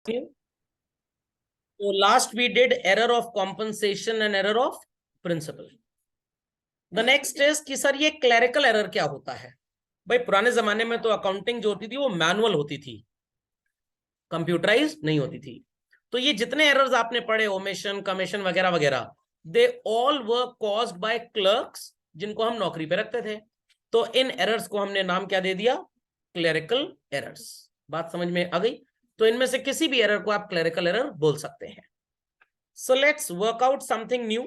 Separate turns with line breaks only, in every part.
So last we did error of compensation and error of principal. The next is कि sir ये clerical error क्या होता है? भाई पुराने जमाने में तो अकाउंटिंग जो होती थी वो मैनुअल होती थी, कंप्यूटराइज नहीं होती थी। तो ये जितने एरर्स आपने पढ़े, ओमिशन, कमीशन वगैरह वगैरह, they all were caused by clerks जिनको हम नौकरी पे रखते थे। तो इन एरर्स को हमने नाम क्या दे दिया? Clerical errors. बात समझ में आ गई? तो इनमें से किसी भी एरर को आप क्लरिकल एरर बोल सकते हैं। So let's work out something new.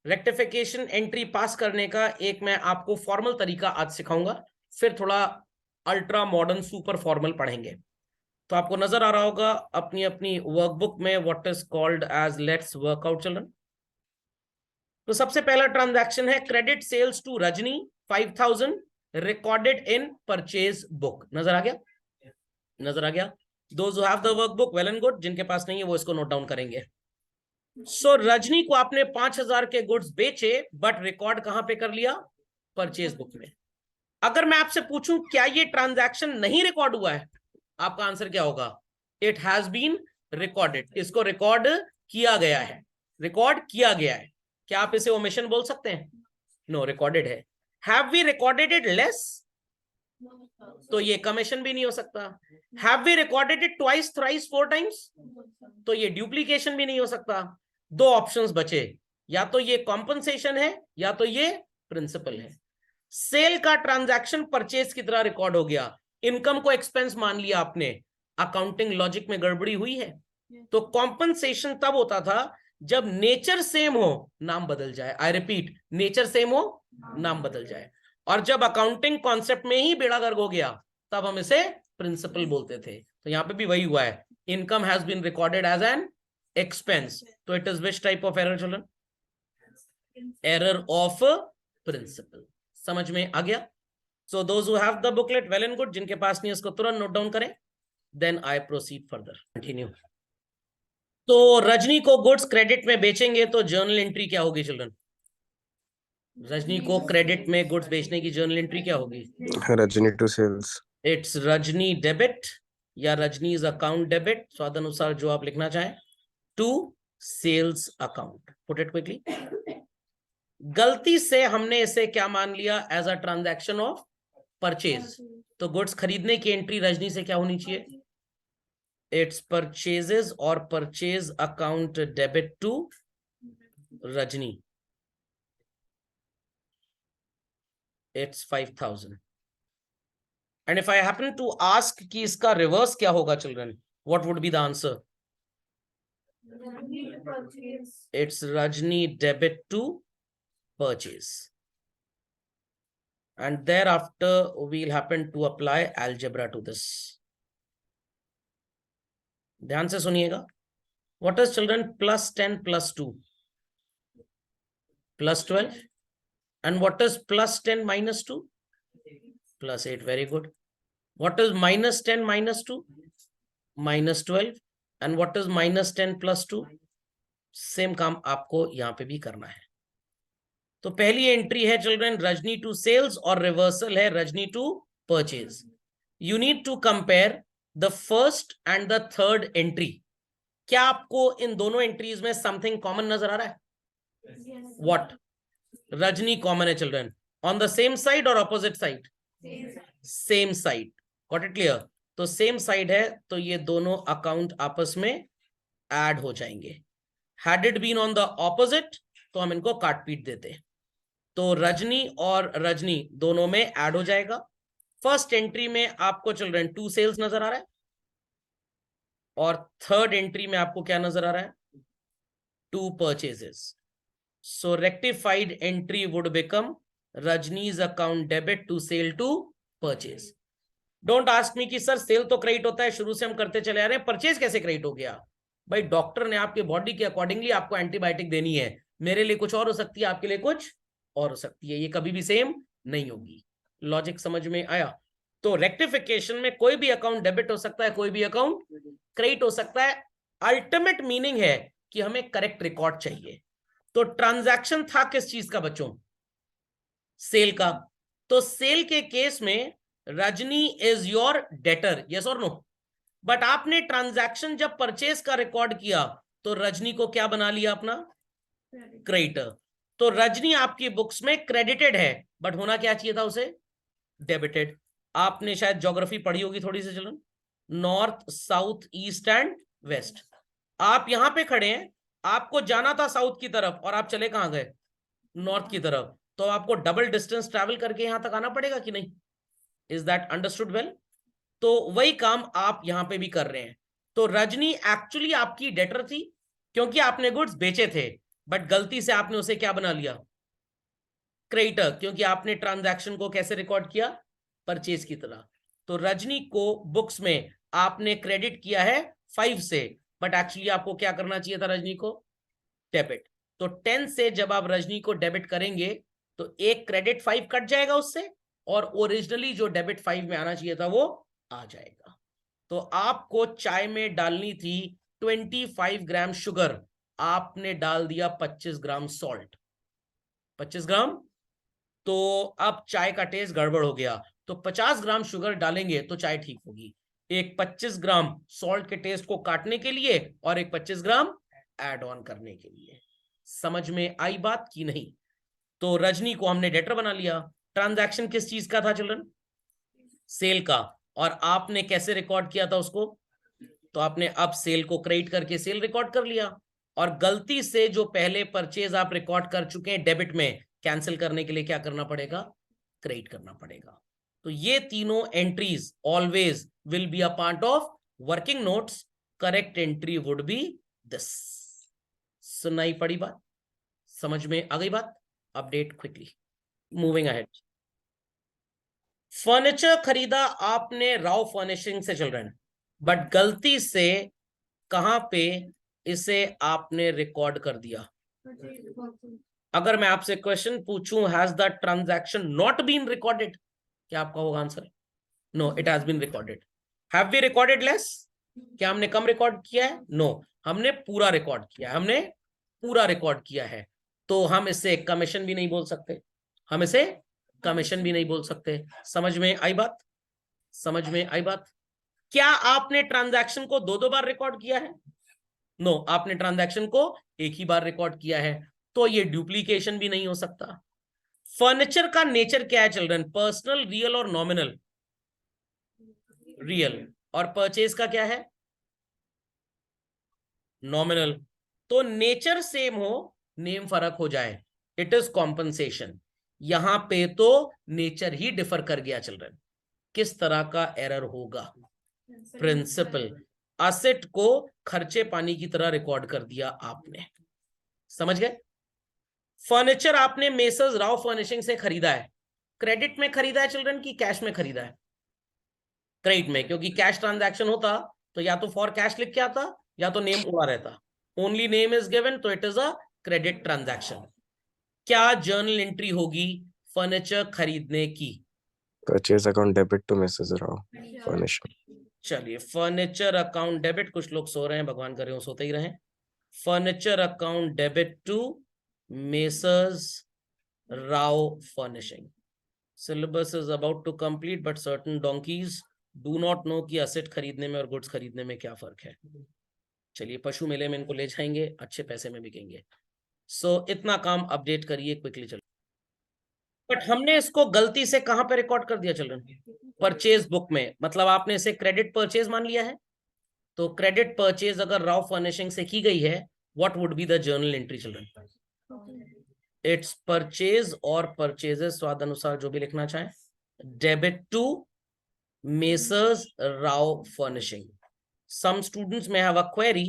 Rectification entry पास करने का एक मैं आपको फॉर्मल तरीका आज सिखाऊंगा, फिर थोड़ा अल्ट्रा मॉडर्न सुपर फॉर्मल पढ़ेंगे। तो आपको नजर आ रहा होगा अपनी अपनी वर्कबुक में what is called as let's work out children. तो सबसे पहला ट्रांजैक्शन है credit sales to Rajni 5000 recorded in purchase book. नजर आ गया? नजर आ गया? Those who have the workbook well and good, जिनके पास नहीं है वो इसको नोट डाउन करेंगे। सो रजनी को आपने 5000 के गुड्स बेचे, बट रिकॉर्ड कहां पे कर लिया? परचेज बुक में। अगर मैं आपसे पूछूं क्या ये ट्रांजैक्शन नहीं रिकॉर्ड हुआ है, आपका आंसर क्या होगा? It has been recorded. इसको रिकॉर्ड किया गया है, रिकॉर्ड किया गया है। क्या आप इसे ओमिशन बोल सकते हैं? नो, रिकॉर्डेड है। Have we recorded it less? तो ये कमीशन भी नहीं हो सकता। Have we recorded it twice, thrice, 4 times? तो ये डुप्लीकेशन भी नहीं हो सकता। दो ऑप्शंस बचे, या तो ये कॉम्पनसेशन है या तो ये प्रिंसिपल है। सेल का ट्रांजैक्शन परचेज की तरह रिकॉर्ड हो गया, इनकम को एक्सपेंस मान लिया आपने, अकाउंटिंग लॉजिक में गड़बड़ी हुई है। तो कॉम्पनसेशन तब होता था जब नेचर सेम हो, नाम बदल जाए। आई रिपीट, नेचर सेम हो, नाम बदल जाए। और जब अकाउंटिंग कॉन्सेप्ट में ही बेड़ा गर्क हो गया, तब हम इसे प्रिंसिपल बोलते थे। तो यहां पे भी वही हुआ है, income has been recorded as an expense. तो it is which type of error children? Error of principle. समझ में आ गया? So those who have the booklet well and good, जिनके पास नहीं उसको तुरंत नोट डाउन करें। Then I proceed further, continue. तो रजनी को गुड्स क्रेडिट में बेचेंगे तो जर्नल एंट्री क्या होगी चिल्ड्रन? रजनी को क्रेडिट में गुड्स बेचने की जर्नल एंट्री क्या होगी?
Rajni to sales.
It's Rajni debit या रजनीज अकाउंट डेबिट, स्वाद अनुसार जो आप लिखना चाहें, to sales account. Put it quickly. गलती से हमने इसे क्या मान लिया? As a transaction of purchase. तो गुड्स खरीदने की एंट्री रजनी से क्या होनी चाहिए? इट्स परचेजेस और purchase account debit to Rajni. It's 5000। And if I happen to ask कि इसका रिवर्स क्या होगा children, what would be the answer? It's Rajni debit to purchase, and thereafter we'll happen to apply algebra to this. ध्यान से सुनिएगा। what is children plus 10 plus 2? plus 12. and what is plus 10 minus 2? plus 8. very good. what is minus 10 minus 2? minus 12. and what is minus 10 plus 2? Same काम आपको यहां पे भी करना है। तो पहली एंट्री है चिल्ड्रन रजनी टू सेल्स और रिवर्सल है Rajni to purchase. You need to compare the first and the third entry. क्या आपको इन दोनों एंट्रीज में समथिंग कॉमन नजर आ रहा है? व्हाट? रजनी कॉमन है children, on the same side और opposite side? Same side. Got it clear? तो सेम साइड है तो ये दोनों अकाउंट आपस में ऐड हो जाएंगे। Had it been on the opposite तो हम इनको काट पीट देते। तो रजनी और रजनी दोनों में ऐड हो जाएगा। फर्स्ट एंट्री में आपको चिल्ड्रन टू सेल्स नजर आ रहा है, और थर्ड एंट्री में आपको क्या नजर आ रहा है? To purchases. So rectified entry would become Rajni's account debit to sale to purchase. Don't ask me कि सर सेल तो क्रेडिट होता है, शुरू से हम करते चले आ रहे हैं, परचेज कैसे क्रेडिट हो गया? भाई डॉक्टर ने आपके बॉडी के अकॉर्डिंगली आपको एंटीबायोटिक देनी है, मेरे लिए कुछ और हो सकती है, आपके लिए कुछ और हो सकती है, ये कभी भी सेम नहीं होगी। लॉजिक समझ में आया? तो रेक्टिफिकेशन में कोई भी अकाउंट डेबिट हो सकता है, कोई भी अकाउंट क्रेडिट हो सकता है। अल्टीमेट मीनिंग है कि हमें करेक्ट रिकॉर्ड चाहिए। तो ट्रांजैक्शन था किस चीज का बच्चों? सेल का। तो सेल के केस में Rajni is your debtor, yes और नो? बट आपने ट्रांजैक्शन जब परचेज का रिकॉर्ड किया तो रजनी को क्या बना लिया अपना, क्रेडिटर। तो रजनी आपकी बुक्स में क्रेडिटेड है, बट होना क्या चाहिए था उसे, डेबिटेड। आपने शायद ज्योग्राफी पढ़ी होगी थोड़ी सी children, north south east and west. आप यहां पे खड़े हैं, आपको जाना था साउथ की तरफ और आप चले कहां गए, नॉर्थ की तरफ, तो आपको डबल डिस्टेंस ट्रैवल करके यहां तक आना पड़ेगा कि नहीं। Is that understood well. तो वही काम आप यहां पे भी कर रहे हैं। तो रजनी एक्चुअली आपकी डेटर थी क्योंकि आपने गुड्स बेचे थे, बट गलती से आपने उसे क्या बना लिया, क्रेडिटर, क्योंकि आपने ट्रांजैक्शन को कैसे रिकॉर्ड किया, परचेज की तरह। तो रजनी को बुक्स में आपने क्रेडिट किया है 5 से, बट एक्चुअली आपको क्या करना चाहिए था, रजनी को डेबिट। तो 10 से जब आप रजनी को डेबिट करेंगे तो एक क्रेडिट 5 कट जाएगा उससे, और ओरिजिनली जो डेबिट 5 में आना चाहिए था वो आ जाएगा। तो आपको चाय में डालनी थी 25 ग्राम शुगर, आपने डाल दिया 25 ग्राम सॉल्ट, 25 ग्राम। तो अब चाय का टेस्ट गड़बड़ हो गया, तो 50 ग्राम शुगर डालेंगे तो चाय ठीक होगी। एक 25 ग्राम सॉल्ट के टेस्ट को काटने के लिए और एक 25 ग्राम ऐड ऑन करने के लिए। समझ में आई बात की नहीं। तो रजनी को हमने डेटर बना लिया। ट्रांजैक्शन किस चीज का था चिल्ड्रन, सेल का। और आपने कैसे रिकॉर्ड किया था उसको, तो आपने अब सेल को क्रेडिट करके सेल रिकॉर्ड कर लिया, और गलती से जो पहले परचेज आप रिकॉर्ड कर चुके हैं डेबिट में, कैंसिल करने के लिए क्या करना पड़ेगा, क्रेडिट करना पड़ेगा। तो ये तीनों entries always will be a part of working notes. Correct entry would be this. सुनाई पड़ी बात, समझ में आ गई बात। Update quickly, moving ahead. Furniture खरीदा आपने राव फर्निशिंग से चिल्ड्रन, बट गलती से कहां पे इसे आपने रिकॉर्ड कर दिया। अगर मैं आपसे क्वेश्चन पूछूं, has the transaction not been recorded, क्या आपका होगा answer, no it has been recorded. Have we recorded less, क्या हमने कम रिकॉर्ड किया है, नो हमने पूरा रिकॉर्ड किया है, हमने पूरा रिकॉर्ड किया है। तो हम इसे कमीशन भी नहीं बोल सकते, हम इसे कमीशन भी नहीं बोल सकते। समझ में आई बात, समझ में आई बात। क्या आपने ट्रांजैक्शन को दो बार रिकॉर्ड किया है, नो आपने ट्रांजैक्शन को एक ही बार रिकॉर्ड किया है, तो ये डुप्लीकेशन भी नहीं हो सकता। फर्नीचर का नेचर क्या है चिल्ड्रन, पर्सनल, रियल और नॉमिनल, रियल। और परचेज का क्या है, नॉमिनल। तो नेचर सेम हो, नेम फर्क हो जाए, इट इज कॉम्पनसेशन। यहां पे तो नेचर ही डिफर कर गया चिल्ड्रन। किस तरह का एरर होगा, प्रिंसिपल, असेट को खर्चे पानी की तरह रिकॉर्ड कर दिया आपने। समझ गए। फर्नीचर आपने मेसर्स राव फर्निशिंग से खरीदा है, क्रेडिट में खरीदा है चिल्ड्रन की कैश में खरीदा है, क्रेडिट में, क्योंकि कैश ट्रांजैक्शन होता तो या तो फॉर कैश लिख के आता या तो नेम उड़ा रहता। ओनली नेम इज गिवन, तो it is a credit transaction. क्या जर्नल एंट्री होगी फर्नीचर खरीदने की,
Purchase account debit to Mrs. Rao furnishing.
चलिए फर्नीचर अकाउंट डेबिट, कुछ लोग सो रहे हैं, भगवान करे वो सोते ही रहे। Furniture account debit to messrs Rao furnishing. Syllabus is about to complete, but certain donkeys do not know कि असेट खरीदने में और गुड्स खरीदने में क्या फर्क है। चलिए पशु मेले में इनको ले जाएंगे, अच्छे पैसे में बिकेंगे। सो इतना काम अपडेट करिए क्विकली चलो। बट हमने इसको गलती से कहां पे रिकॉर्ड कर दिया चिल्ड्रन, परचेज बुक में, मतलब आपने इसे क्रेडिट परचेज मान लिया है। तो क्रेडिट परचेज अगर राव फर्निशिंग से की गई है, what would be the journal entry children, it's purchase और परचेजेस स्वाद अनुसार जो भी लिखना चाहे, debit to messrs Rao furnishing. Some students may have a query,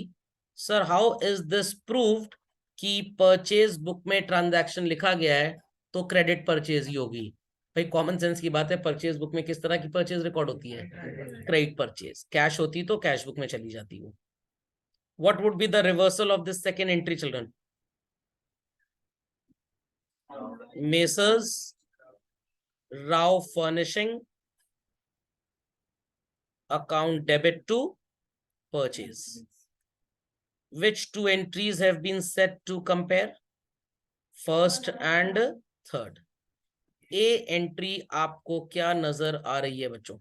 sir how is this proved कि परचेज बुक में ट्रांजैक्शन लिखा गया है तो क्रेडिट परचेज ही होगी। भाई कॉमन सेंस की बात है, परचेज बुक में किस तरह की परचेज रिकॉर्ड होती है, क्रेडिट परचेज। कैश होती तो कैश बुक में चली जाती हो। What would be the reversal of this second entry children, messrs Rao furnishing account debit to purchase. Which two entries have been set to compare, first and third? A entry आपको क्या नजर आ रही है बच्चों,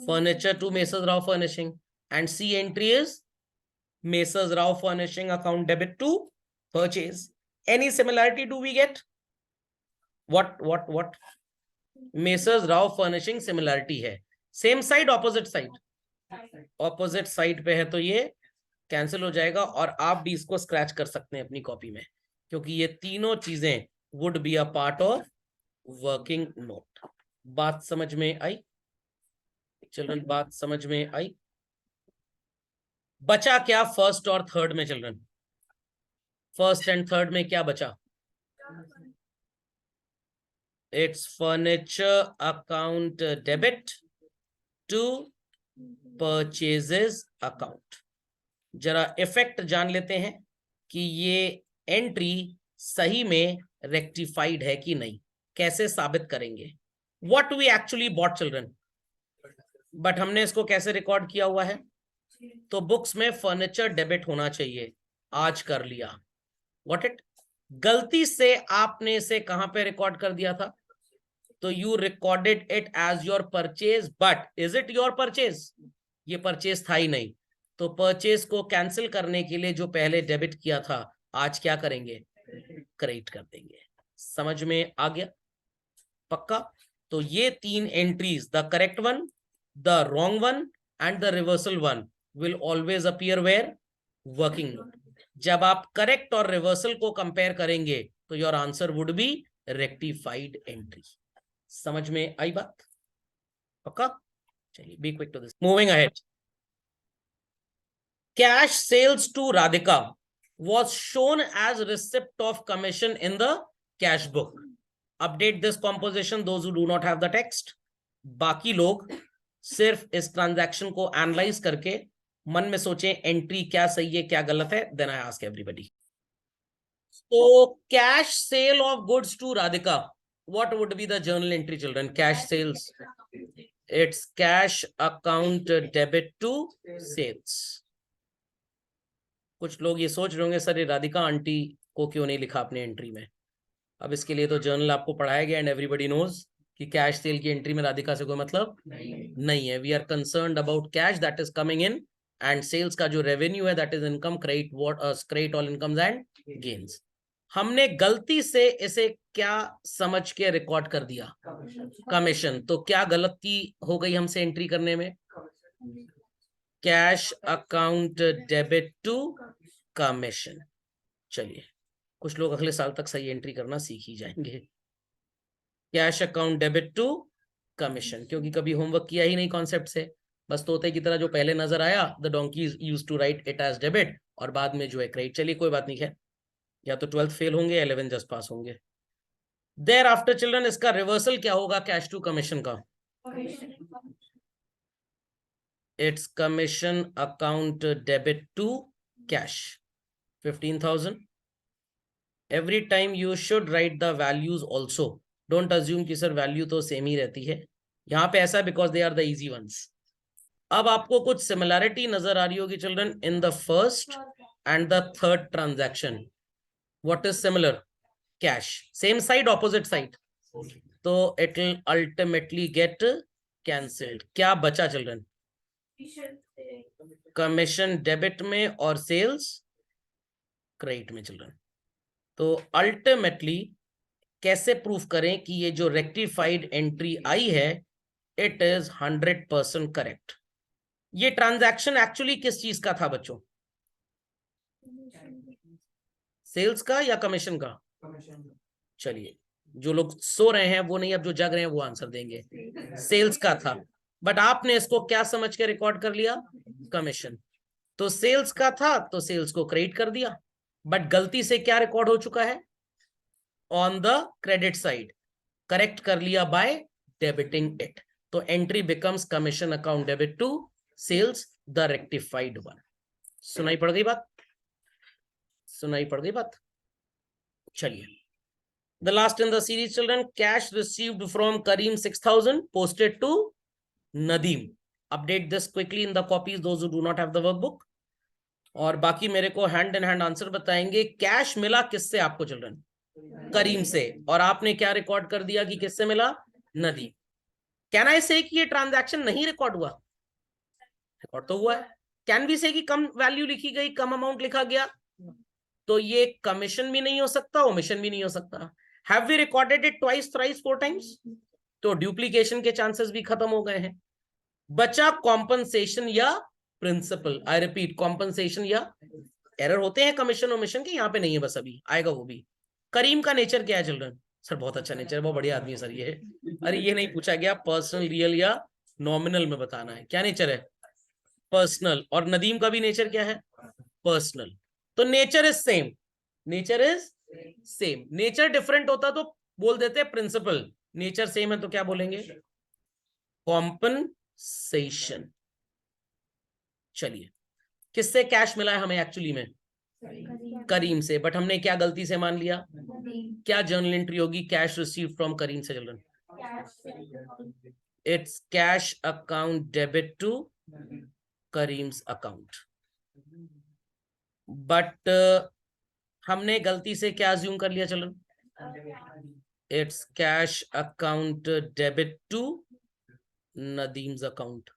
furniture to Messrs. Rao Furnishing, and C entry is Messrs. Rao Furnishing account debit to purchase. Any similarity do we get? What? Messrs. Rao Furnishing similarity है. Same side, opposite side. Opposite side पे है तो ये cancel हो जाएगा, और आप भी इसको स्क्रैच कर सकते हैं अपनी कॉपी में, क्योंकि ये तीनों चीजें would be a part of working note. बात समझ में आई चिल्ड्रन? बात समझ में आई? बचा क्या फर्स्ट और थर्ड में चिल्ड्रन? फर्स्ट एंड थर्ड में क्या बचा? It's furniture account debit to purchases account. जरा इफेक्ट जान लेते हैं कि ये एंट्री सही में रेक्टिफाइड है कि नहीं. कैसे साबित करेंगे? What we actually bought children, but हमने इसको कैसे रिकॉर्ड किया हुआ है? तो बुक्स में फर्नीचर डेबिट होना चाहिए. आज कर लिया. What it? गलती से आपने इसे कहां पे रिकॉर्ड कर दिया था? तो you recorded it as your purchase, but is it your purchase? ये परचेज था ही नहीं. तो परचेज को कैंसिल करने के लिए जो पहले डेबिट किया था, आज क्या करेंगे? क्रेडिट कर देंगे. समझ में आ गया? पक्का? तो ये तीन entries, the correct one, the wrong one and the reversal one, will always appear where? Working note. जब आप करेक्ट और रिवर्सल को कंपेयर करेंगे तो your answer would be rectified entry. समझ में आई बात? पक्का? चलिए, be quick to this. Moving ahead. Cash sales to Radhika was shown as receipt of commission in the cash book. Update this composition those who do not have the text. बाकी लोग सिर्फ इस ट्रांजैक्शन को analyse करके मन में सोचें entry क्या सही है क्या गलत है. Then I ask everybody. So cash sale of goods to Radhika, what would be the journal entry children? Cash sales, it's cash account debit to sales. कुछ लोग ये सोच रहे होंगे सर ये राधिका आंटी को क्यों नहीं लिखा अपने एंट्री में. अब इसके लिए तो जर्नल आपको पढ़ाया गया एंड एवरीबॉडी नोज कि कैश सेल की एंट्री में राधिका से कोई मतलब नहीं है. We are concerned about cash that is coming in, and sales का जो रेवेन्यू है that is income, credit all incomes and gains. हमने गलती से इसे क्या समझ के रिकॉर्ड कर दिया? कमीशन. तो क्या गलती हो गई हमसे एंट्री करने में? Cash account debit to commission. चलिए, कुछ लोग अगले साल तक सही एंट्री करना सीख ही जाएंगे. Cash account debit to commission, क्योंकि कभी होमवर्क किया ही नहीं कॉन्सेप्ट से. बस तोते की तरह जो पहले नजर आया, the donkey used to write it as debit, और बाद में जो है क्रेडिट. चलिए कोई बात नहीं है, या तो 12th फेल होंगे या 11th जस्ट पास होंगे. देयर आफ्टर चिल्ड्रन इसका रिवर्सल क्या होगा कैश टू कमीशन का? It's commission account debit to cash 15,000. Every time you should write the values also. Don't assume कि सर वैल्यू तो सेम ही रहती है. यहाँ पे ऐसा because they are the easy ones. अब आपको कुछ सिमिलैरिटी नजर आ रही होगी children in the first and the third transaction. What is similar? Cash. Same side opposite side, तो it will ultimately get cancelled. क्या बचा चिल्ड्रन? कमीशन डेबिट में और सेल्स क्रेडिट में चिल्ड्रन. तो अल्टीमेटली कैसे प्रूफ करें कि ये जो रेक्टिफाइड एंट्री आई है इट इज 100% करेक्ट? ये ट्रांजैक्शन एक्चुअली किस चीज का था बच्चों? सेल्स का या कमीशन का? चलिए, जो लोग सो रहे हैं वो नहीं, अब जो जग रहे हैं वो आंसर देंगे. सेल्स का था, बट आपने इसको क्या समझ के रिकॉर्ड कर लिया? कमीशन. तो सेल्स का था तो सेल्स को क्रेडिट कर दिया, बट गलती से क्या रिकॉर्ड हो चुका है? On the credit side. Correct कर लिया बाय डेबिटिंग इट. तो entry becomes commission account debit to sales, the rectified one. सुनाई पड़ गई बात? सुनाई पड़ गई बात? चलिए, the last in the series children, cash received from Kareem 6,000 posted to Nadeem. Update this quickly in the copies those who do not have the workbook. और बाकी मेरे को हैंड इन हैंड आंसर बताएंगे. कैश मिला किससे आपको children? करीम से. और आपने क्या रिकॉर्ड कर दिया कि किससे मिला? नदीम. कैन आई से कि ये ट्रांजैक्शन नहीं रिकॉर्ड हुआ? रिकॉर्ड तो हुआ है। कैन वी से कि कम वैल्यू लिखी गई, कम अमाउंट लिखा गया? तो ये कमीशन भी नहीं हो सकता, ओमिशन भी नहीं हो सकता। Have we recorded it twice, thrice, 4 times? तो ड्यूप्लीकेशन के चांसेस भी खत्म हो गए हैं। बचा कॉम्पनसेशन या प्रिंसिपल। आई रिपीट, कॉम्पनसेशन या एरर होते हैं कमीशन ओमिशन के, यहाँ पे नहीं है, बस अभी आएगा वो भी। करीम का नेचर क्या है चिल्ड्रन? सर बहुत अच्छा नेचर है, बहुत बढ़िया आदमी है सर ये। अरे ये नहीं पूछा गया पर्सनल, रियल या नॉमिनल में बताना है। क्या नेचर है? पर्सनल। और नदीम का भी नेचर क्या है? पर्सनल। तो nature is same, nature is same. Nature different होता तो बोल देते प्रिंसिपल, नेचर सेम है तो क्या बोलेंगे? कॉम्पनसेशन। चलिए, किससे कैश मिला है हमें एक्चुअली में? करीम से। बट हमने क्या गलती से मान लिया? क्या जर्नल एंट्री होगी? कैश रिसीव फ्रॉम करीम से children. It's cash account debit to Karim's account. But हमने गलती से क्या अज्यूम कर लिया children? It's cash account debit to Nadeem's account,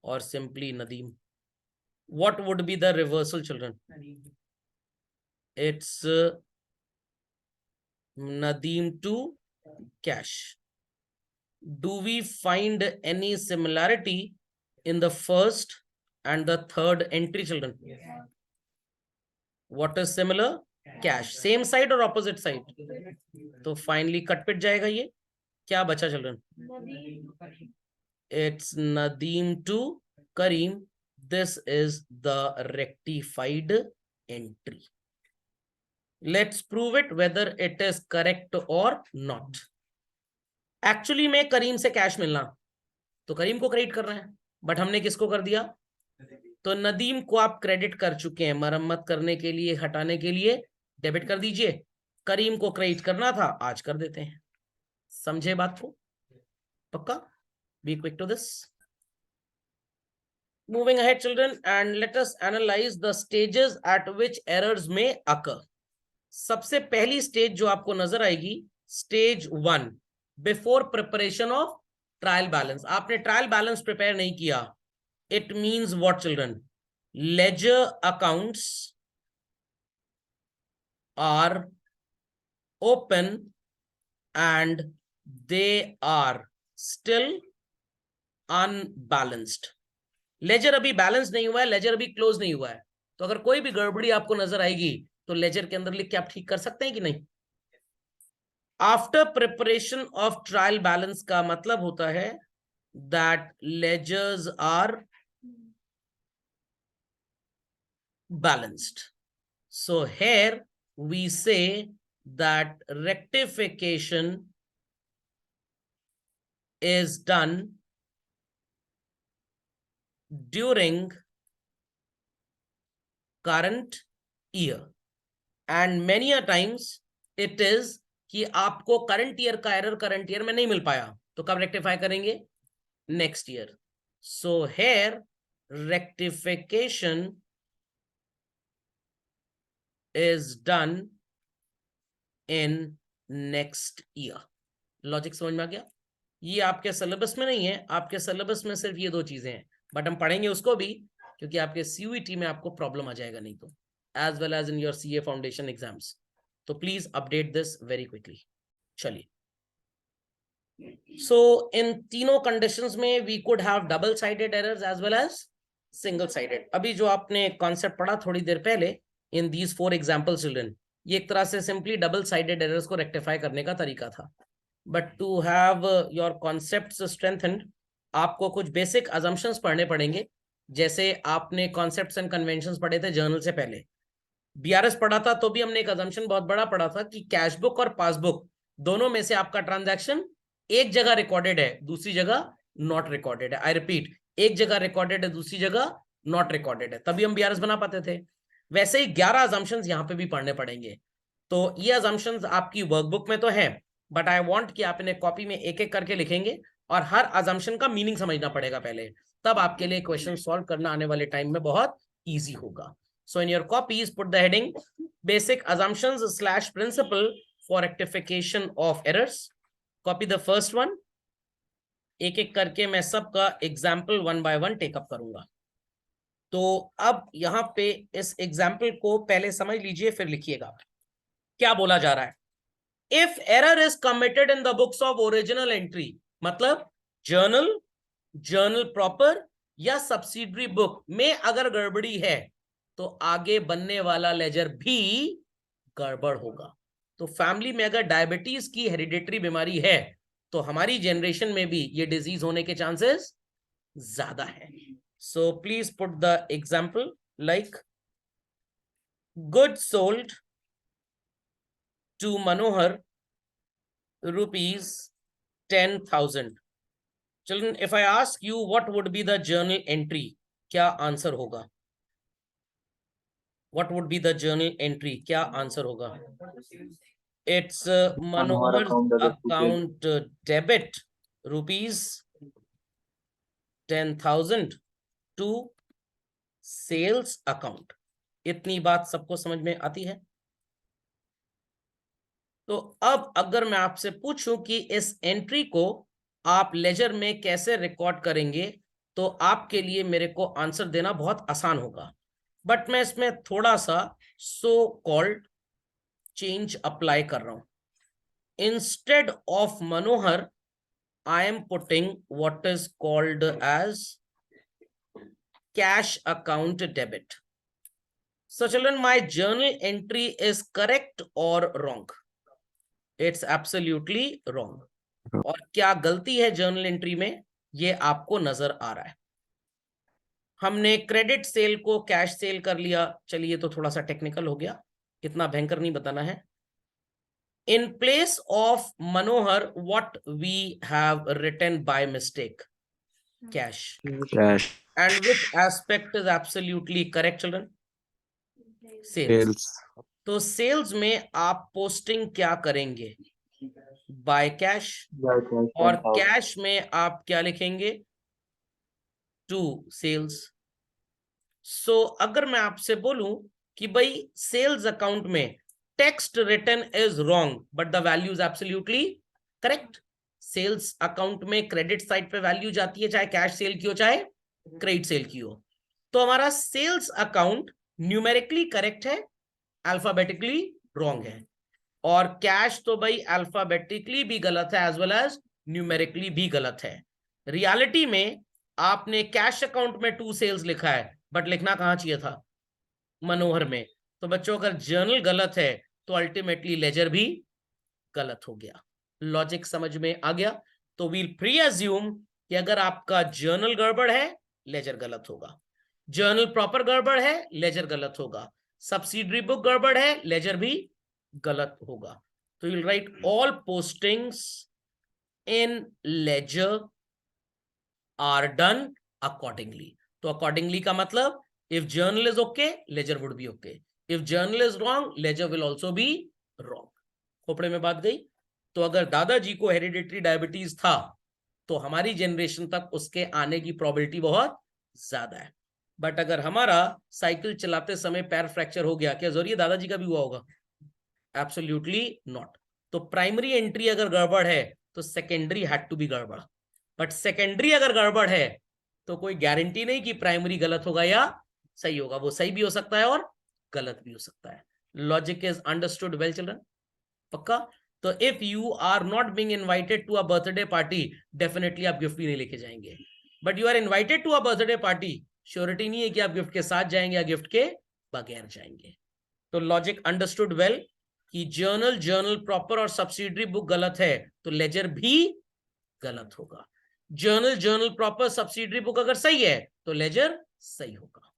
और simply Nadeem. What would be the reversal children? It's Nadeem to cash. Do we find any similarity in the first and the third entry children? What is similar? Cash. Same side or opposite side? तो finally cut पिट जाएगा ये। क्या बचा children? It's Nadeem to Kareem. This is the rectified entry. Let's prove it whether it is correct or not. Actually में करीम से cash मिलना तो करीम को क्रेडिट कर रहे हैं, बट हमने किसको कर दिया? तो नदीम को आप क्रेडिट कर चुके हैं, मरम्मत करने के लिए, हटाने के लिए डेबिट कर दीजिए। करीम को क्रेडिट करना था, आज कर देते हैं। समझे बात को? पक्का? Be quick to this. Moving ahead children, and let us analyze the stages at which errors may occur. सबसे पहली स्टेज जो आपको नजर आएगी, stage 1, before preparation of trial balance. आपने ट्रायल बैलेंस प्रिपेयर नहीं किया, it means what children? Ledger accounts are open and they are still unbalanced. Ledger अभी बैलेंस नहीं हुआ है, लेजर अभी क्लोज नहीं हुआ है। तो अगर कोई भी गड़बड़ी आपको नजर आएगी तो लेजर के अंदर लिख के आप ठीक कर सकते हैं कि नहीं? After preparation of trial balance का मतलब होता है that ledgers are balanced. So here we say that rectification is done during current year, and many a times it is कि आपको करंट ईयर का एरर करंट ईयर में नहीं मिल पाया, तो कब रेक्टिफाई करेंगे? Next year. So here rectification is done in next year. Logic समझ में आ गया? ये आपके सिलेबस में नहीं है, आपके सिलेबस में सिर्फ ये 2 चीजें हैं, बट हम पढ़ेंगे उसको भी, क्योंकि आपके सीयूईटी में आपको प्रॉब्लम आ जाएगा नहीं तो, as well as in your CA foundation exams. तो please update this very quickly. चलिए, सो इन तीनों कंडीशंस में we could have double sided errors as well as single sided. अभी जो आपने कॉन्सेप्ट पढ़ा थोड़ी देर पहले इन दीज 4 एग्जाम्पल चिल्ड्रन, ये एक तरह से सिंपली डबल साइडेड एरर्स को रेक्टिफाई करने का तरीका था। But to have your concepts strengthened, आपको कुछ बेसिक अजम्पशंस पढ़ने पड़ेंगे। जैसे आपने कॉन्सेप्ट्स एंड कन्वेंशंस पढ़े थे जर्नल से पहले, बीआरएस पढ़ा था तो भी हमने एक अजम्पशन बहुत बड़ा पढ़ा था कि कैश बुक और पासबुक दोनों में से आपका ट्रांजैक्शन एक जगह रिकॉर्डेड है, दूसरी जगह नॉट रिकॉर्डेड है। आई रिपीट, एक जगह रिकॉर्डेड है, दूसरी जगह नॉट रिकॉर्डेड है, तभी हम बीआरएस बना पाते थे। वैसे ही 11 अजम्पशंस यहाँ पे भी पढ़ने पड़ेंगे। तो ये अजम्पशंस आपकी वर्कबुक में तो है, बट आई वांट कि आप इन्हें कॉपी में एक एक करके लिखेंगे, और हर अजम्पशन का मीनिंग समझना पड़ेगा पहले, तब आपके लिए क्वेश्चन सॉल्व करना आने वाले टाइम में बहुत इजी होगा। So in your copies, put the heading basic assumptions / principle for rectification of errors. Copy the first one. एक एक करके मैं सबका एग्जाम्पल 1 बाय 1 टेकअप करूंगा। तो अब यहाँ पे इस एग्जाम्पल को पहले समझ लीजिए, फिर लिखिएगा क्या बोला जा रहा है। If error is committed in the books of original entry, मतलब जर्नल, जर्नल प्रॉपर या सब्सिडरी बुक में अगर गड़बड़ी है तो आगे बनने वाला लेजर भी गड़बड़ होगा। तो फैमिली में अगर डायबिटीज की हेरिडेटरी बीमारी है तो हमारी जनरेशन में भी ये डिजीज होने के चांसेस ज्यादा है। So please put the example like goods sold to Manohar rupees 10,000. Children, if I ask you what would be the journal entry, क्या आंसर होगा? What would be the journal entry? क्या आंसर होगा? It's Manohar's account debit rupees 10,000 to sales account. इतनी बात सबको समझ में आती है? तो अब अगर मैं आपसे पूछूं कि इस एंट्री को आप लेजर में कैसे रिकॉर्ड करेंगे तो आपके लिए मेरे को आंसर देना बहुत आसान होगा, बट मैं इसमें थोड़ा सा सो कॉल्ड चेंज अप्लाई कर रहा हूं। Instead of Manohar I am putting what is called as cash account debit. So children, my journal entry is correct और रॉन्ग? It's absolutely wrong. और क्या गलती है जर्नल एंट्री में, ये आपको नजर आ रहा है। हमने क्रेडिट सेल को कैश सेल कर लिया, चलिए तो थोड़ा सा टेक्निकल हो गया, इतना भयंकर नहीं बताना है। In place of Manohar what we have written by mistake, cash.
Cash.
And which aspect is absolutely correct children? Sales.
Sales.
तो सेल्स में आप पोस्टिंग क्या करेंगे? By cash. और कैश में आप क्या लिखेंगे? To sales. सो अगर मैं आपसे बोलूं कि भाई सेल्स अकाउंट में text written is wrong but the value is absolutely correct. Sales account में क्रेडिट साइड पे वैल्यू जाती है, चाहे कैश सेल की हो चाहे क्रेडिट सेल की हो। तो हमारा सेल्स अकाउंट न्यूमेरिकली करेक्ट है, अल्फाबेटिकली रॉन्ग है। और कैश तो भाई अल्फाबेटिकली भी गलत है एज वेल एज न्यूमेरिकली भी गलत है। रियलिटी में आपने कैश अकाउंट में टू सेल्स लिखा है, बट लिखना कहां चाहिए था? मनोहर में। तो बच्चों, अगर जर्नल गलत है तो अल्टीमेटली लेजर भी गलत हो गया। लॉजिक समझ में आ गया? तो वील प्री अज्यूम कि अगर आपका जर्नल गड़बड़ है, लेजर गलत होगा। जर्नल प्रॉपर गड़बड़ है, लेजर गलत होगा। सब्सिडरी बुक गड़बड़ है, लेजर भी गलत होगा। तो you will write all postings in ledger are done accordingly. तो अकॉर्डिंगली का मतलब if journal is okay, ledger would be okay. If journal is wrong, ledger will also be wrong. Khopde में बात गई? तो अगर दादाजी को हेरिडेटरी डायबिटीज था तो हमारी जनरेशन तक उसके आने की प्रोबेबिलिटी बहुत ज्यादा है। बट अगर हमारा साइकिल चलाते समय पैर फ्रैक्चर हो गया, क्या जरूरी दादाजी का भी हुआ होगा? Absolutely not. तो प्राइमरी एंट्री अगर गड़बड़ है तो सेकेंडरी हैड टू बी गड़बड़, बट सेकेंडरी अगर गड़बड़ है तो कोई गारंटी नहीं कि प्राइमरी गलत होगा या सही होगा। वो सही भी हो सकता है और गलत भी हो सकता है। Logic is understood well children? पक्का? तो if you are not being invited to a birthday party, definitely आप गिफ्ट भी नहीं लेके जाएंगे। But you are invited to a birthday party, surety नहीं है कि आप गिफ्ट के साथ जाएंगे या गिफ्ट के बगैर जाएंगे। तो लॉजिक अंडरस्टूड वेल कि जर्नल, जर्नल प्रॉपर और सब्सिडरी बुक गलत है तो लेजर भी गलत होगा। Journal, journal proper, subsidiary book अगर सही है तो लेजर सही होगा।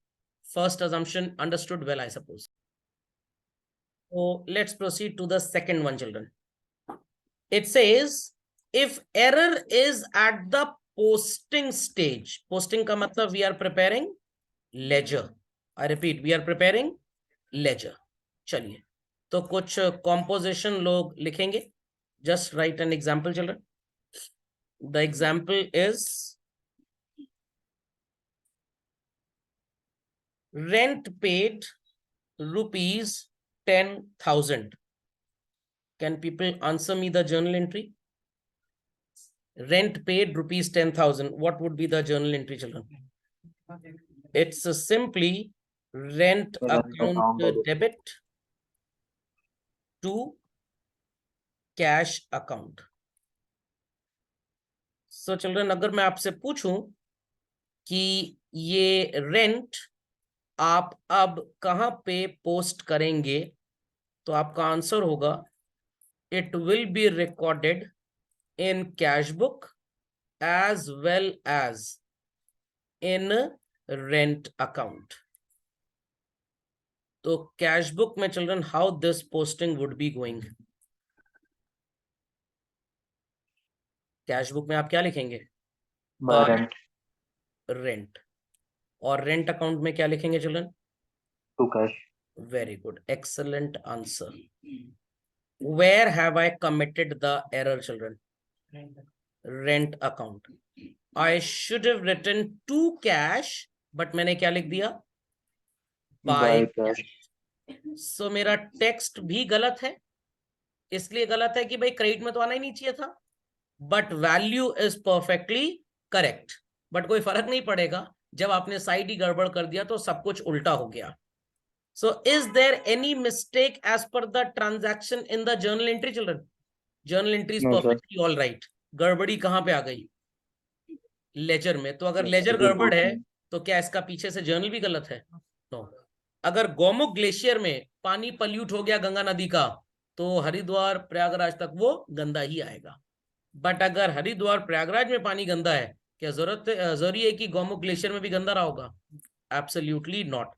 First assumption understood well, I suppose. So let's proceed to the second one, children. It says if error is at the posting stage, posting का मतलब we are preparing ledger. I repeat, we are preparing ledger. चलिए, तो कुछ composition लोग लिखेंगे. Just write an example, children. The example is rent paid rupees 10,000. Can people answer me the journal entry? Rent paid rupees 10,000. What would be the journal entry, children? It's simply rent account debit to cash account. So children, अगर मैं आपसे पूछूं कि ये rent आप अब कहां पे पोस्ट करेंगे, तो आपका आंसर होगा it will be recorded in cash book as well as in rent account. तो कैश बुक में children how this posting would be going? Cash book में आप क्या लिखेंगे?
रेंट।
रेंट। और रेंट अकाउंट में क्या लिखेंगे children?
To cash.
Very good, excellent answer. Where have I committed the error, children? Rent account. I should have written to cash, but मैंने क्या लिख दिया? By cash. So मेरा टेक्स्ट भी गलत है. इसलिए गलत है कि भाई क्रेडिट में तो आना ही नहीं चाहिए था, but value is perfectly correct. But कोई फर्क नहीं पड़ेगा, जब आपने साइड ही गड़बड़ कर दिया तो सब कुछ उल्टा हो गया. So is there any mistake as per the transaction in the journal entry, children? Journal entry is
No,
perfectly all right. गड़बड़ी कहां पे आ गई? लेजर में. तो अगर लेजर गड़बड़ है तो क्या इसका पीछे से जर्नल भी गलत है? नो. अगर गौमुख ग्लेशियर में पानी पल्यूट हो गया गंगा नदी का, तो हरिद्वार प्रयागराज तक वो गंदा ही आएगा. बट अगर हरिद्वार प्रयागराज में पानी गंदा है, क्या जरूरी है कि गौमुख ग्लेशियर में भी गंदा रहा होगा? Absolutely not.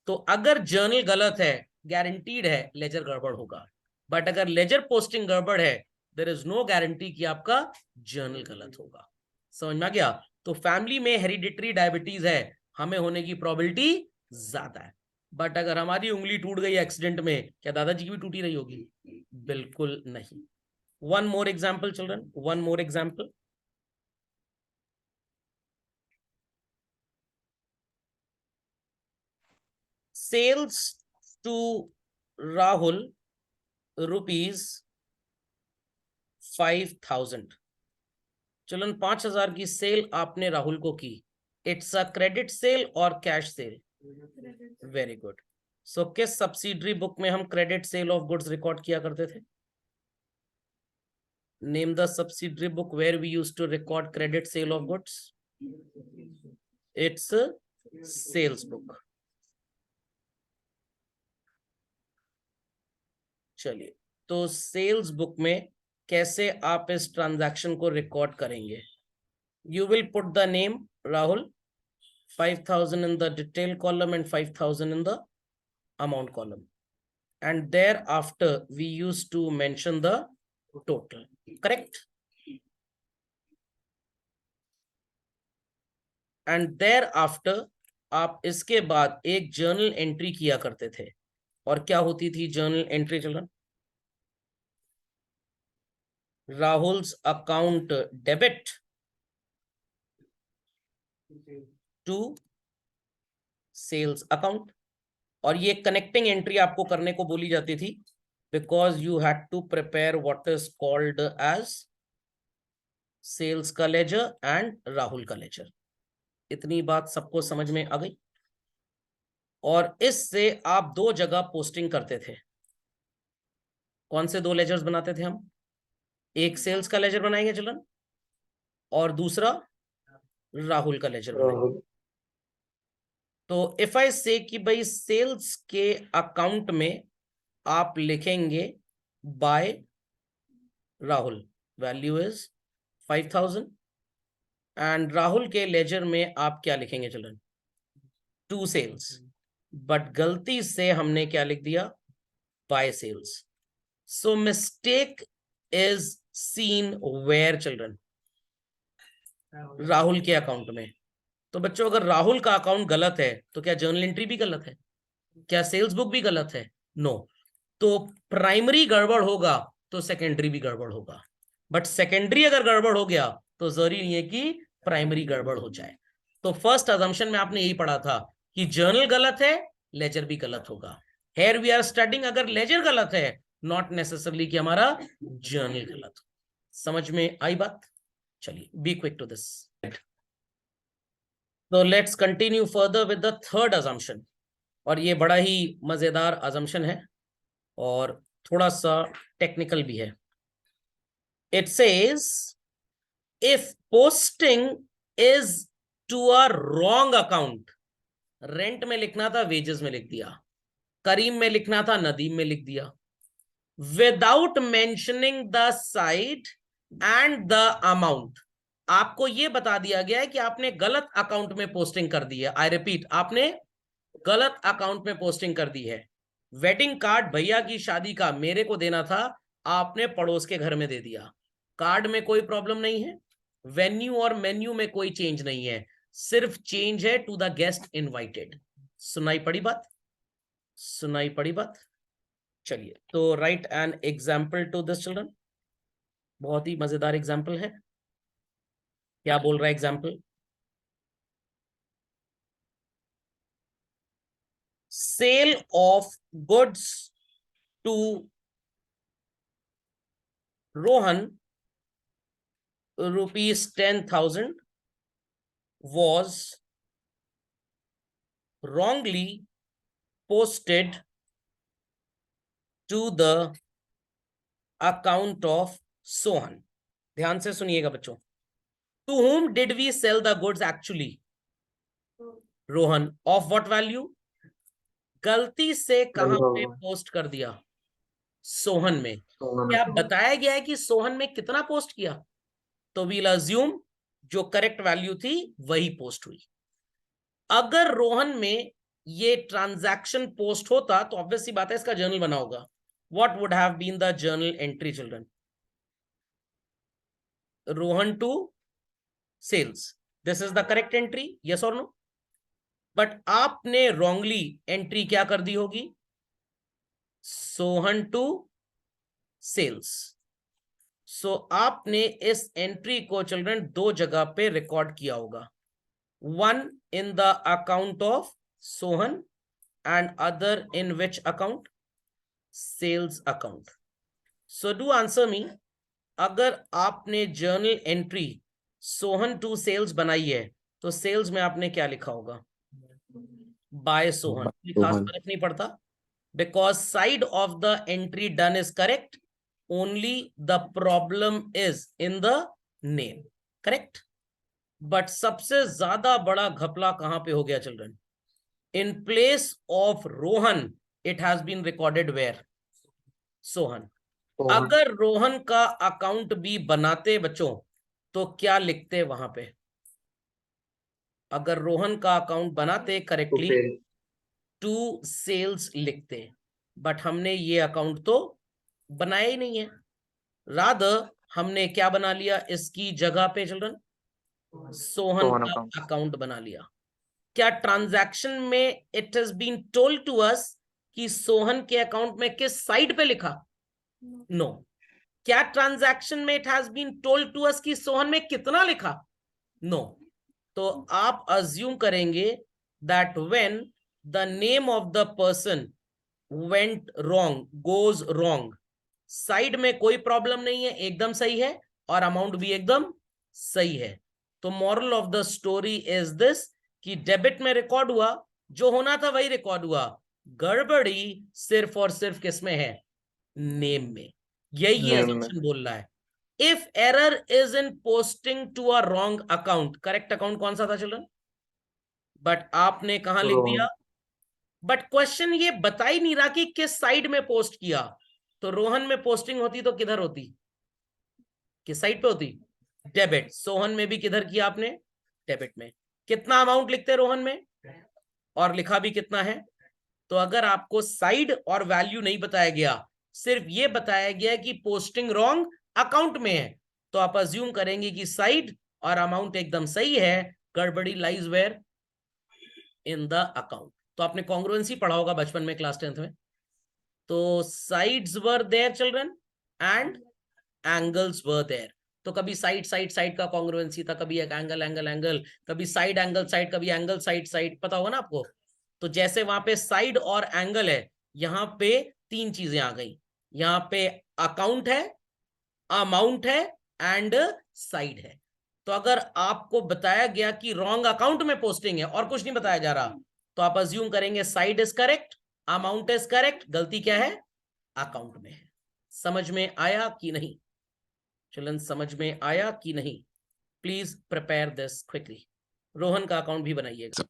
तो अगर जर्नल गलत है, गारंटीड है लेजर गड़बड़ होगा. बट अगर लेजर पोस्टिंग गड़बड़ है, देयर इज नो गारंटी कि आपका जर्नल गलत होगा. समझ में आ गया? तो फैमिली में हेरिडिटरी डायबिटीज है, हमें होने की प्रोबेबिलिटी ज्यादा है. बट अगर हमारी उंगली टूट गई एक्सीडेंट में, क्या दादाजी की भी टूटी रही होगी? बिल्कुल नहीं. One more example children, one more example. Sales to Rahul rupees 5,000. चलन 5,000 की सेल आपने राहुल को की. इट्स अ क्रेडिट सेल और cash sale? Very good. So किस सब्सिडरी बुक में हम credit sale of goods record किया करते थे? Name the subsidiary book where we used to record credit sale of goods. It's sales book. चलिए, तो sales book में कैसे आप इस ट्रांजैक्शन को रिकॉर्ड करेंगे? You will put the name Rahul, 5,000 in the detail column and 5,000 in the amount column, and thereafter we used to mention the total. Correct? And thereafter आप इसके बाद एक जर्नल एंट्री किया करते थे. और क्या होती थी journal entry children? Rahul's account debit to sales account. और ये कनेक्टिंग एंट्री आपको करने को बोली जाती थी, because you had to prepare what is called as sales का लेजर एंड राहुल का लेजर. इतनी बात सबको समझ में आ गई? और इससे आप दो जगह पोस्टिंग करते थे. कौन से दो लेजर्स बनाते थे हम? एक सेल्स का लेजर बनाएंगे चिल्ड्रन, और दूसरा राहुल का लेजर बनाएंगे. तो इफ आई से कि भाई सेल्स के अकाउंट में आप लिखेंगे by Rahul, value is 5,000, and Rahul के लेजर में आप क्या लिखेंगे चिल्ड्रन? To sales. बट गलती से हमने क्या लिख दिया? By sales. So mistake is seen where children? Rahul के अकाउंट में. तो बच्चों, अगर राहुल का अकाउंट गलत है तो क्या जर्नल एंट्री भी गलत है? क्या सेल्स बुक भी गलत है? नो. तो प्राइमरी गड़बड़ होगा तो सेकेंडरी भी गड़बड़ होगा. बट सेकेंडरी अगर गड़बड़ हो गया तो जरूरी नहीं है कि प्राइमरी गड़बड़ हो जाए. तो फर्स्ट अजम्पशन में आपने यही पढ़ा था कि जर्नल गलत है, लेजर भी गलत होगा. हेयर वी आर स्टडिंग अगर लेजर गलत है, नॉट नेसेसरली कि हमारा जर्नल गलत हो. समझ में आई बात? चलिए, be quick to this. So let's continue further with the third assumption. और ये बड़ा ही मजेदार assumption है और थोड़ा सा टेक्निकल भी है. It says if posting is to a wrong account, rent में लिखना था वेजेस में लिख दिया, करीम में लिखना था नदीम में लिख दिया, without mentioning the site and the amount. आपको यह बता दिया गया है कि आपने गलत अकाउंट में पोस्टिंग कर दी है. आई रिपीट, आपने गलत अकाउंट में पोस्टिंग कर दी है. वेडिंग कार्ड भैया की शादी का मेरे को देना था, आपने पड़ोस के घर में दे दिया. कार्ड में कोई प्रॉब्लम नहीं है, वेन्यू और मेन्यू में कोई चेंज नहीं है, सिर्फ चेंज है टू द गेस्ट इनवाइटेड. सुनाई पड़ी बात? सुनाई पड़ी बात? चलिए, तो write an example to this children. बहुत ही मजेदार एग्जाम्पल है. क्या बोल रहा है example? Sale of goods to Rohan ₹10,000 was wrongly posted to the account of Sohan. ध्यान से सुनिएगा बच्चों. To whom did we sell the goods actually? Rohan. Of what value? गलती से कहां पे पोस्ट कर दिया? सोहन में. क्या बताया गया है कि सोहन में कितना पोस्ट किया? तो we'll assume जो करेक्ट वैल्यू थी वही पोस्ट हुई. अगर रोहन में ये ट्रांजैक्शन पोस्ट होता तो ऑब्वियस सी बात है इसका जर्नल बना होगा. What would have been the journal entry children? Rohan to sales. This is the correct entry, yes और नो? बट आपने रॉन्गली एंट्री क्या कर दी होगी? Sohan to sales. सो आपने इस एंट्री को चिल्ड्रन दो जगह पे रिकॉर्ड किया होगा. One in the account of Sohan and other in which account? Sales account. So do answer me. अगर आपने journal entry Sohan to sales बनाई है तो सेल्स में आपने क्या लिखा होगा? बाय सोहन. खास फर्क नहीं पड़ता, because side of the entry done is correct, only the problem is in the name. Correct. But सबसे ज्यादा बड़ा घपला कहां पे हो गया children? In place of Rohan, it has been recorded where? Sohan. अगर रोहन का अकाउंट भी बनाते बच्चों तो क्या लिखते वहां पे? अगर रोहन का अकाउंट बनाते करेक्टली टू सेल्स लिखते, बट हमने ये अकाउंट तो बनाया ही नहीं है. रादर हमने क्या बना लिया इसकी जगह पे चिल्ड्रन? सोहन का अकाउंट बना लिया. क्या ट्रांजैक्शन में it has been told to us कि सोहन के अकाउंट में किस साइड पे लिखा? नो. क्या ट्रांजैक्शन में it has been told to us कि सोहन में कितना लिखा? नो. तो आप अज्यूम करेंगे that when the name of the person went wrong, goes wrong, side में कोई प्रॉब्लम नहीं है, एकदम सही है, और अमाउंट भी एकदम सही है. तो moral of the story is this कि डेबिट में रिकॉर्ड हुआ, जो होना था वही रिकॉर्ड हुआ, गड़बड़ी सिर्फ और सिर्फ किसमें है? नेम में. यही असम्पशन बोल रहा है. If error is in posting to a wrong account, correct account कौन सा था चिल्ड्रन? बट आपने कहां लिख दिया? बट क्वेश्चन ये बता ही नहीं रहा कि किस साइड में पोस्ट किया. तो रोहन में पोस्टिंग होती तो किधर होती? किस साइड पे होती? डेबिट. सोहन में भी किधर किया आपने? डेबिट में. कितना अमाउंट लिखते रोहन में, और लिखा भी कितना है? तो अगर आपको साइड और वैल्यू नहीं बताया गया, सिर्फ ये बताया गया कि पोस्टिंग रॉन्ग अकाउंट में है, तो आप अज्यूम करेंगे कि साइड और अमाउंट एकदम सही है, गड़बड़ी lies where? In the account. तो आपने कॉन्ग्रुएंसी पढ़ा होगा बचपन में क्लास 10th में. तो sides were there children and angles were there. तो कभी साइड साइड साइड का कॉन्ग्रुएंसी था, कभी एक एंगल एंगल एंगल, कभी साइड एंगल साइड, कभी एंगल साइड साइड. पता होगा ना आपको? तो जैसे वहां पे साइड और एंगल है, यहां पे तीन चीजें आ गई. यहां पे अकाउंट है, अमाउंट है एंड साइड है. तो अगर आपको बताया गया कि रॉन्ग अकाउंट में पोस्टिंग है और कुछ नहीं बताया जा रहा, तो आप अज्यूम करेंगे side is correct, amount is correct, गलती क्या है, अकाउंट में है। समझ में आया कि नहीं चिल्ड्रन, समझ में आया कि नहीं? Please prepare this quickly. Rohan का अकाउंट भी बनाइएगा।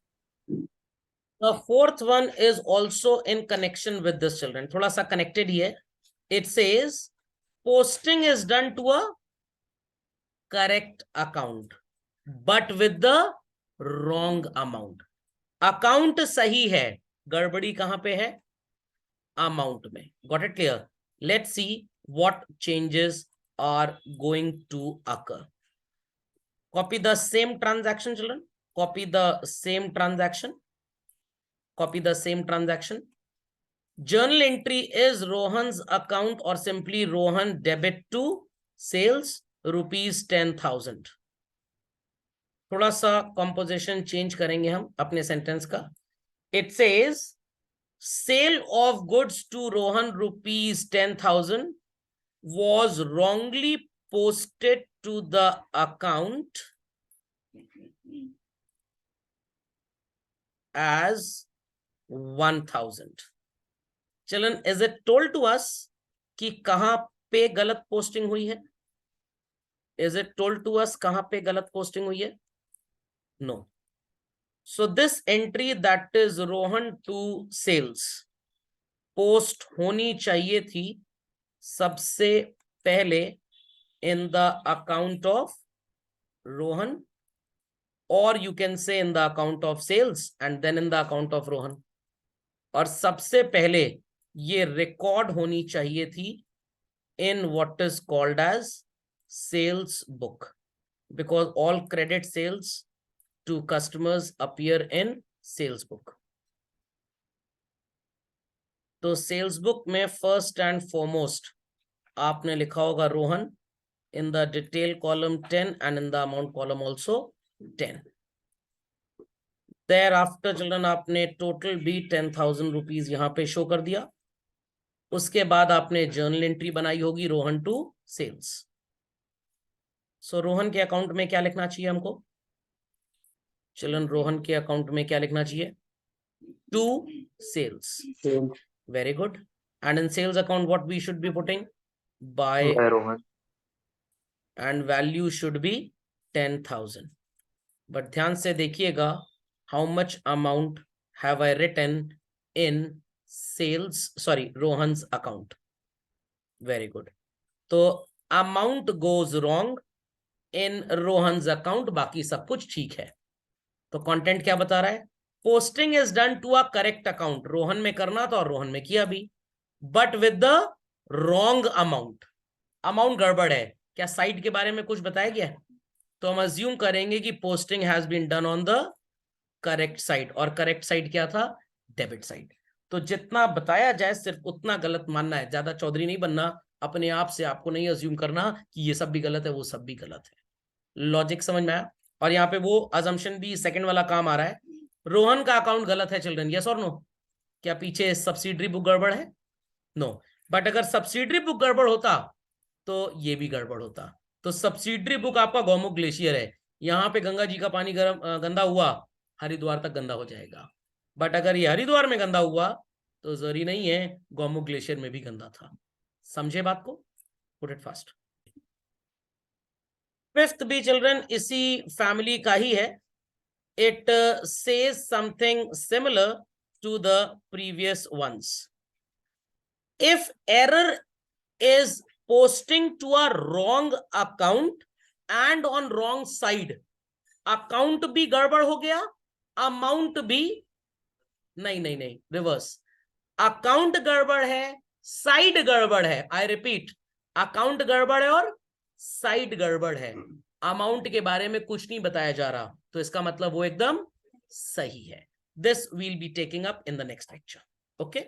The fourth one is also in connection with this children, थोड़ा सा connected ही है। It says posting is done to a correct account but with the wrong amount. Account सही है, गड़बड़ी कहां पे है, अमाउंट में। Got it clear? Let's see what changes are going to occur. Copy the same transaction children, copy the same transaction. Copy the same transaction. Journal entry is Rohan's account or simply Rohan debit to sales rupees 10,000. थोड़ा सा composition change करेंगे हम अपने sentence का। It says sale of goods to Rohan rupees 10,000 was wrongly posted to the account as 1,000. चलन, is it told to us कि कहां पे गलत पोस्टिंग हुई है? Is it told to us कहां पे गलत पोस्टिंग हुई है? No. So this entry that is Rohan to sales post होनी चाहिए थी सबसे पहले in the account of Rohan, और you can say in the account of sales and then in the account of Rohan. और सबसे पहले ये रिकॉर्ड होनी चाहिए थी in what is called as sales book, because all credit sales to customers appear in sales book. तो sales book में first and foremost आपने लिखा होगा Rohan in the detail column 10 and in the amount column also 10। There after children आपने total भी 10,000 rupees यहां पे show कर दिया। उसके बाद आपने जर्नल एंट्री बनाई होगी रोहन टू सेल्स। सो रोहन के अकाउंट में क्या लिखना चाहिए हमको चिल्ड्रन? रोहन के अकाउंट में क्या लिखना चाहिए? To sales. Very good. And in sales account what we should be putting? By
Rohan.
And value should be 10,000। But ध्यान से देखिएगा, how much amount have I written in sales, sorry, Rohan's account. Very good. तो amount goes wrong in Rohan's account, बाकी सब कुछ ठीक है। तो कंटेंट क्या बता रहा है? Posting is done to a correct account, Rohan में करना था और रोहन में किया भी, but with the wrong amount. Amount गड़बड़ है, क्या साइट के बारे में कुछ बताया गया है? तो हम अज्यूम करेंगे कि posting has been done on the correct side, और करेक्ट साइड क्या था? Debit side. तो जितना बताया जाए सिर्फ उतना गलत मानना है, ज्यादा चौधरी नहीं बनना अपने आप से। आपको नहीं अज्यूम करना कि ये सब भी गलत है वो सब भी गलत है। लॉजिक समझ में आया? और यहाँ पे वो अजम्पशन भी सेकंड वाला काम आ रहा है, रोहन का अकाउंट गलत है चिल्ड्रन, यस और नो? क्या पीछे सब्सिडरी बुक गड़बड़ है? नो। बट अगर सब्सिडरी बुक गड़बड़ होता तो ये भी गड़बड़ होता। तो सब्सिडरी बुक आपका गौमुख ग्लेशियर है, यहाँ पे गंगा जी का पानी गंदा हुआ, हरिद्वार तक गंदा हो जाएगा। बट अगर ये हरिद्वार में गंदा हुआ तो जरूरी नहीं है गौमुख ग्लेशियर में भी गंदा था। समझे बात को? Put it fast. फिफ्थ भी चिल्ड्रन इसी फैमिली का ही है। It says something similar to the previous ones. If error is posting to a wrong account and on wrong side, account भी गड़बड़ हो गया, अमाउंट भी नहीं, रिवर्स। अकाउंट गड़बड़ है, साइड गड़बड़ है। आई रिपीट, अकाउंट गड़बड़ है और साइड गड़बड़ है। अमाउंट के बारे में कुछ नहीं बताया जा रहा, तो इसका मतलब वो एकदम सही है। This will be taking up in the next lecture. Okay.